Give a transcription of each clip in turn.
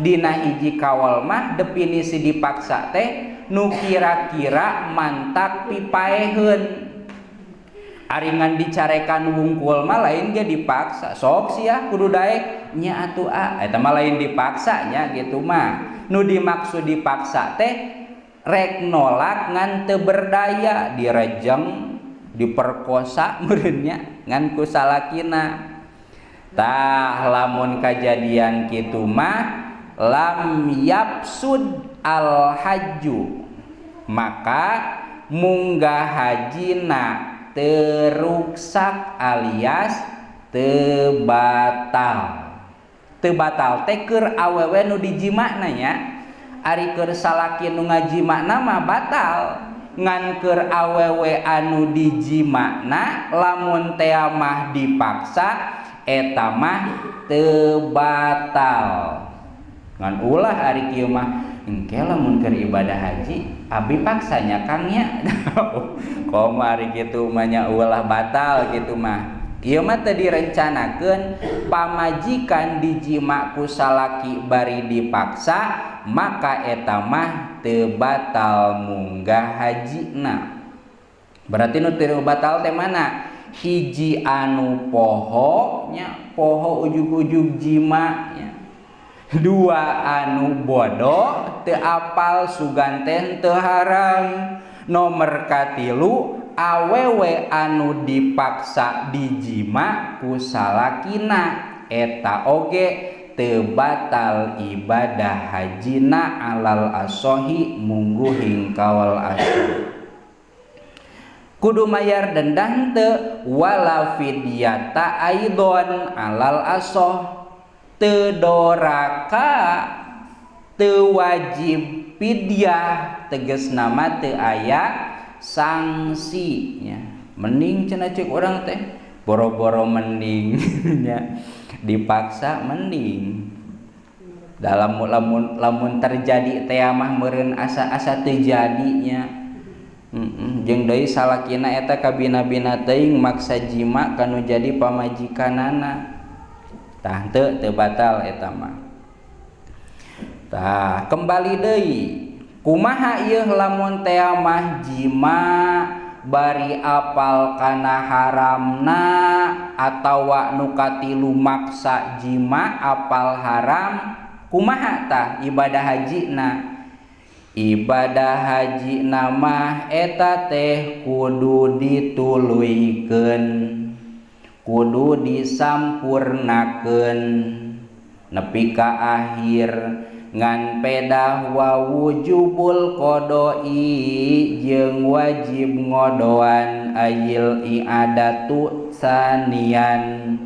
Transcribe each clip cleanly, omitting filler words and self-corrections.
dina hiji kaul mah definisi dipaksa teh nu kira-kira mantak pipaeheun. Aringan dicarekan wungkul mah lain ge dipaksa. Sok sia kudu daek nya atuh eta mah lain dipaksa nya gitu mah. Nu dimaksud dipaksa teh rek nolak ngan teu berdaya, direjeng, diperkosa meureunnya ngan ku salakina. Tah lamun kajadian kitu mah lam yapsud al hajju, maka munggah hajina teruksak alias teu batal. Teu batal teh keur awewe nu dijimakna nya. Ari keur salaki nu ngajimakna mah batal, ngan keur awewe anu dijimakna lamun teh mah dipaksa eta mah teu batal. Ngan ulah ari kieu mah engke lamun keur ibadah haji abi paksanya Kang nya. Komo ari kitu mah nya ulah batal kitu mah. Ieu mah teu direncanakeun pamajikan dijima ku salaki bari dipaksa, maka eta mah teu batal munggah hajina. Berarti nu teu batal teh mana? Hiji anu poho nya, poho ujug-ujug jima nya. Dua anu bodoh teu apal suganten teu haram. Nomor katilu awewe anu dipaksa dijima ku salakina eta oge teu batal ibadah hajina alal asohi mungguhing kaul asoh. Kudu mayar dendang teu wala fidyata aidon alal asoh, teu doraka teu wajib fidyah, tegasna mah teu aya sanksinya. Mending cenah ceuk urang teh boro-boro mending nya dipaksa mending. Dalam lamun terjadi teh mah meureun asa-asa teu jadinya. Jeung deui salakina eta kabina-bina teuing maksa jima kanu jadi pamajikanana. Tah teu batal eta mah. Tah kembali deui, kumaha ieu lamun teh mah jima bari apal kana haramna atawa nu katilu maksa jima apal haram, kumaha tah ibadah hajina? Ibadah haji mah eta teh kudu dituluykeun, kudu disampurnakeun nepi ka akhir, ngan pedah wa wujubul qodoi jeung wajib ngodoan ayil i'adatu sanian,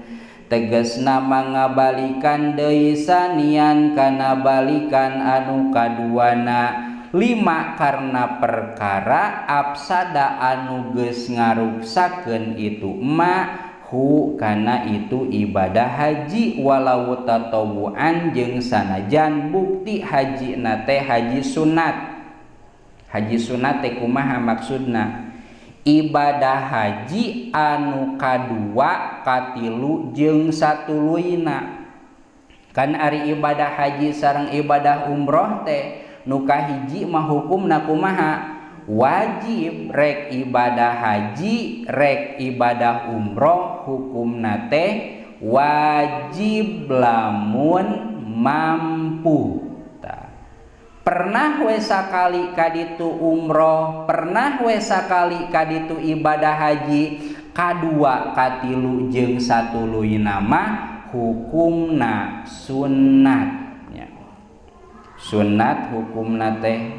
tegasna mangabalikan deui sanian kana balikan anu kaduana. 5 karena perkara absada anu geus ngaruksakeun itu ma hu kana itu ibadah haji walau tatawuan jeung sanajan bukti haji na teh haji sunat. Haji sunat teh kumaha maksudna? Ibadah haji anu kadua katilu jeung satuluyna. Kan ari ibadah haji sareng ibadah umroh teh nu kahiji mah hukumna kumaha? Wajib. Rek ibadah haji rek ibadah umroh hukumna teh wajib lamun mampu. Pernah we sakali kaditu umroh, pernah we sakali kaditu ibadah haji, kadua katilu jeung satuluyna mah hukumna sunnat. Sunat hukumna teh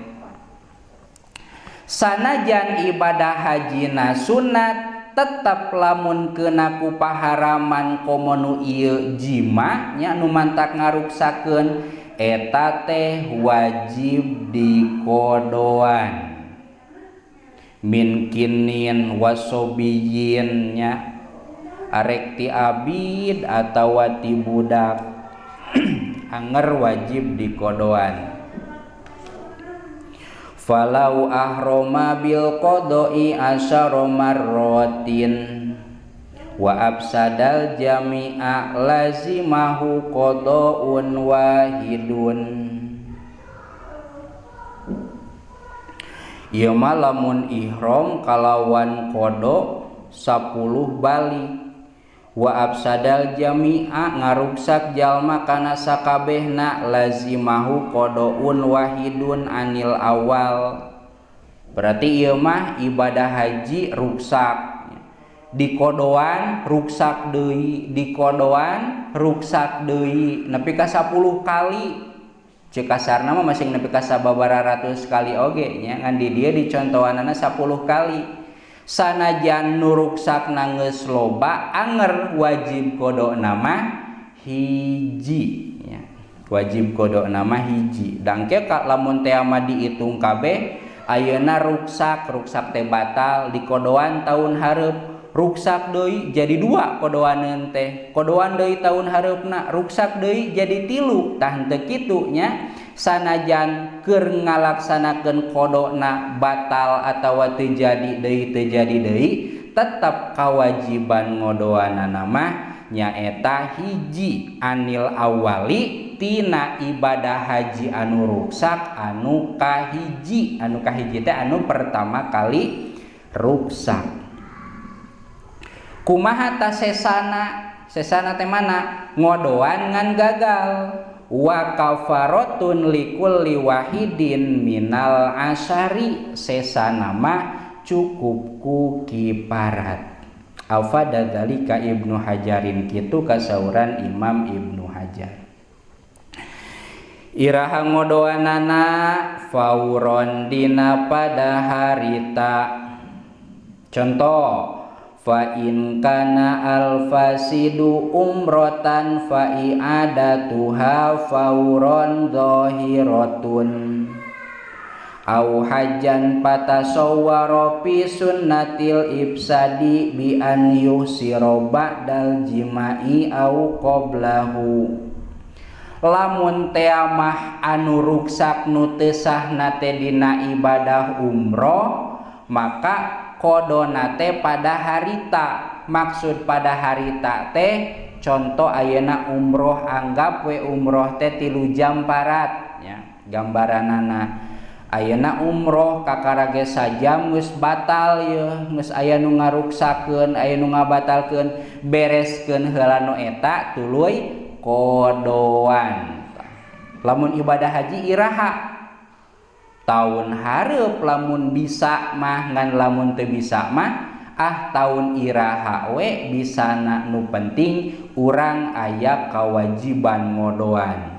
sanajan ibadah hajina sunat, tetap lamun keuna ku paharaman komo nu ieu jima nya nu mantak ngaruksakeun eta teh wajib dikodoan min kinin wasobiyin nya arek ti abid atawa ti budak anger wajib dikodoan. Falau ahroma bil qodoi asyara marratin wa afsadal jami'a lazimahu qada'un wahidun. Ieu mah lamun ihram kalawan qada 10 balik. Wa afsadal jami'a ngaruksak jalma kana sakabehna lazimahu qada'un wahidun anil awal. Berarti ieu mah ibadah haji ruksak. Di kodoan ruksak deui, di kodoan ruksak deui nepi ka 10 kali. Cek kasarna mah masing nepi ka sababaraha ratus kali oge nya ngan di dieu dicontohanana 10 kali. Sanajan nu ruksakna geus loba anger wajib kodona mah hiji nya. Wajib kodona mah hiji. Dangke lamun teh mah diitung kabeh ayeuna ruksak teh batal di kodoan tahun hareup ruksak deui jadi 2 kodoaneun teh kodoan deui tahun hareupna ruksak deui jadi 3 tah henteu kitu nya sanajan keur ngalaksanakeun kodona batal atawa teu jadi deui tetep kawajiban ngodoanana mah nyaeta hiji anil awali tina ibadah haji anu ruksak anu kahiji teh anu pertama kali ruksak. Kumaha ta sesana teh mana ngodoan ngan gagal. Wa kafaratun likulli wahidin minal asyari sesana mah cukup ku kiparat. Afada dzalika Ibnu Hajarin kitu kasauran Imam Ibnu Hajar. Iraha ngodoanana fauron dina pada harita. Contoh fa in kana al fasidu umrotan fa i'adatuha fauron zahiratun au hajjan patasawwara fi sunnatil ibsadi bi an yusira ba'dal jima'i au qablahu. Lamun teh mah anu ruksak nu teu sahna teh dina ibadah umroh maka kodona teh pada harita. Maksud pada harita teh contoh ayeuna umroh anggap we umroh teh 3 jam parat ya gambaranana. Ayeuna umroh kakarage sajam geus batal ye geus aya nu ngaruksakeun aya nu ngabatalkeun bereskeun heula nu eta tuluy kodoan. Lamun ibadah haji iraha tahun hareup lamun bisa mah ngan lamun teu bisa mah tahun iraha we bisana nu penting urang aya kawajiban ngodoan.